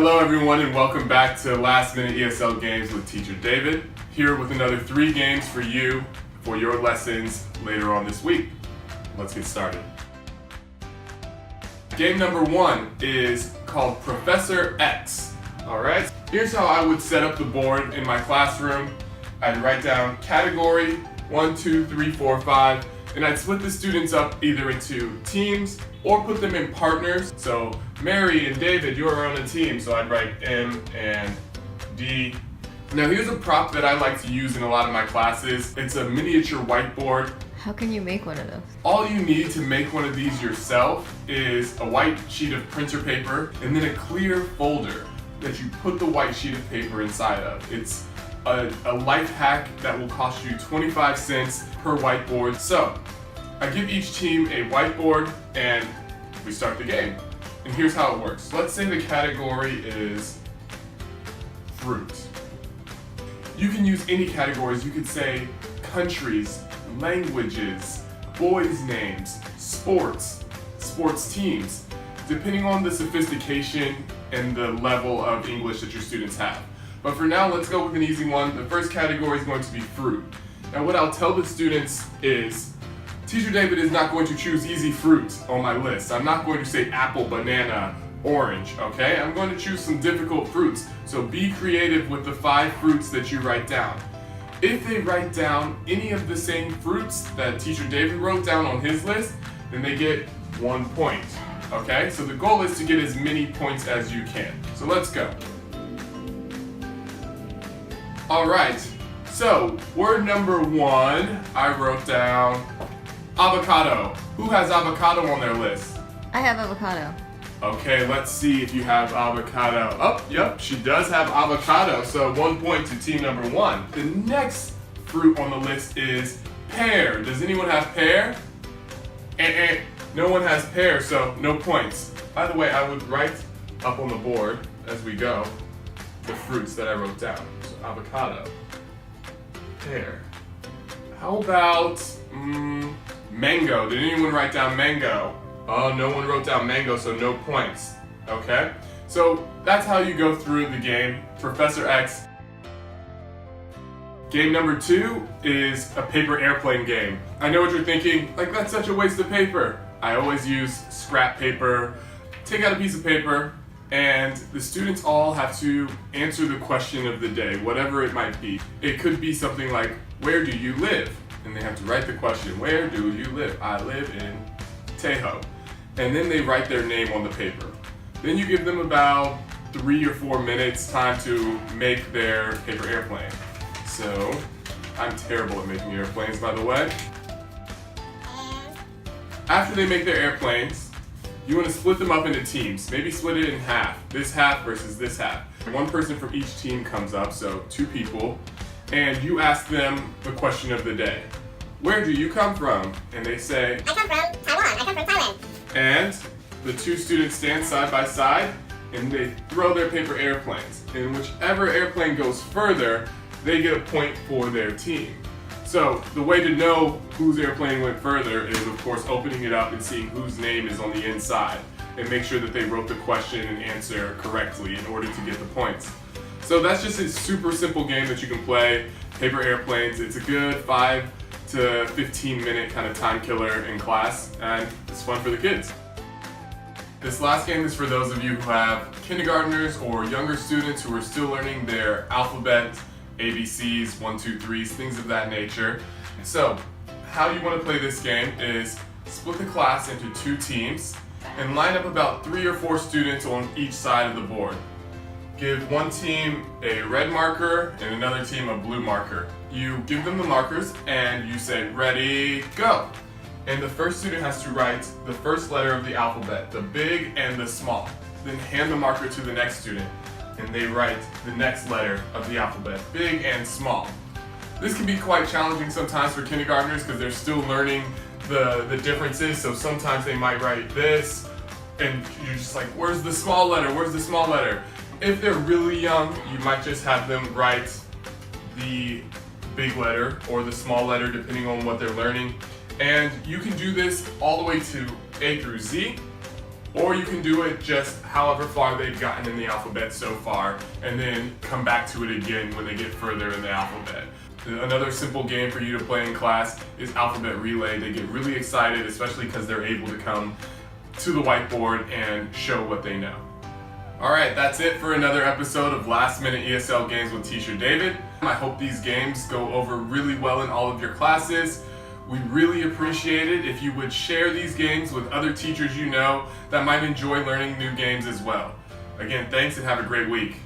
Hello everyone and welcome back to Last Minute ESL Games with Teacher David, here with another 3 games for you for your lessons later on this week. Let's get started. Game number 1 is called Professor X. Alright, here's how I would set up the board in my classroom. I'd write down category 1, 2, 3, 4, 5, and I'd split the students up either into teams or put them in partners. So Mary and David, you're on a team, so I'd write M and D. Now here's a prop that I like to use in a lot of my classes. It's a miniature whiteboard. How can you make one of those? All you need to make one of these yourself is a white sheet of printer paper and then a clear folder that you put the white sheet of paper inside of. It's a life hack that will cost you 25 cents per whiteboard. So I give each team a whiteboard and we start the game. And here's how it works. Let's say the category is fruit. You can use any categories. You could say countries, languages, boys' names, sports teams, depending on the sophistication and the level of English that your students have. But for now, let's go with an easy one. The first category is going to be fruit. Now what I'll tell the students is, Teacher David is not going to choose easy fruit on my list. I'm not going to say apple, banana, orange, okay? I'm going to choose some difficult fruits. So be creative with the 5 fruits that you write down. If they write down any of the same fruits that Teacher David wrote down on his list, then they get 1 point, okay? So the goal is to get as many points as you can. So let's go. All right, so word number 1, I wrote down avocado. Who has avocado on their list? I have avocado. Okay, let's see if you have avocado. Oh, yep, she does have avocado, so 1 point to team number 1. The next fruit on the list is pear. Does anyone have pear? No one has pear, so no points. By the way, I would write up on the board as we go the fruits that I wrote down. So avocado, pear. How about mango? Did anyone write down mango? Oh, no one wrote down mango, so no points. Okay? So that's how you go through the game. Professor X. Game number 2 is a paper airplane game. I know what you're thinking, like that's such a waste of paper. I always use scrap paper. Take out a piece of paper, and the students all have to answer the question of the day, whatever it might be. It could be something like, where do you live? And they have to write the question, where do you live? I live in Tejo. And then they write their name on the paper. Then you give them about 3 or 4 minutes time to make their paper airplane. So, I'm terrible at making airplanes, by the way. After they make their airplanes, you want to split them up into teams. Maybe split it in half. This half versus this half. 1 person from each team comes up, so 2 people. And you ask them the question of the day. Where do you come from? And they say, I come from Taiwan. I come from Thailand. And the 2 students stand side by side and they throw their paper airplanes. And whichever airplane goes further, they get a point for their team. So the way to know whose airplane went further is, of course, opening it up and seeing whose name is on the inside and make sure that they wrote the question and answer correctly in order to get the points. So that's just a super simple game that you can play, paper airplanes. It's a good 5 to 15 minute kind of time killer in class, and it's fun for the kids. This last game is for those of you who have kindergartners or younger students who are still learning their alphabet, ABCs, 1, 2, 3s, things of that nature. So, how you want to play this game is split the class into 2 teams and line up about 3 or 4 students on each side of the board. Give one team a red marker and another team a blue marker. You give them the markers and you say, ready, go. And the first student has to write the first letter of the alphabet, the big and the small. Then hand the marker to the next student and they write the next letter of the alphabet, big and small. This can be quite challenging sometimes for kindergartners because they're still learning the differences. So sometimes they might write this and you're just like, where's the small letter? Where's the small letter? If they're really young, you might just have them write the big letter or the small letter depending on what they're learning. And you can do this all the way to A through Z, Or you can do it just however far they've gotten in the alphabet so far, and then come back to it again when they get further in the alphabet. Another simple game for you to play in class is Alphabet Relay. They get really excited, especially because they're able to come to the whiteboard and show what they know. Alright, that's it for another episode of Last Minute ESL Games with Teacher David. I hope these games go over really well in all of your classes. We'd really appreciate it if you would share these games with other teachers you know that might enjoy learning new games as well. Again, thanks and have a great week.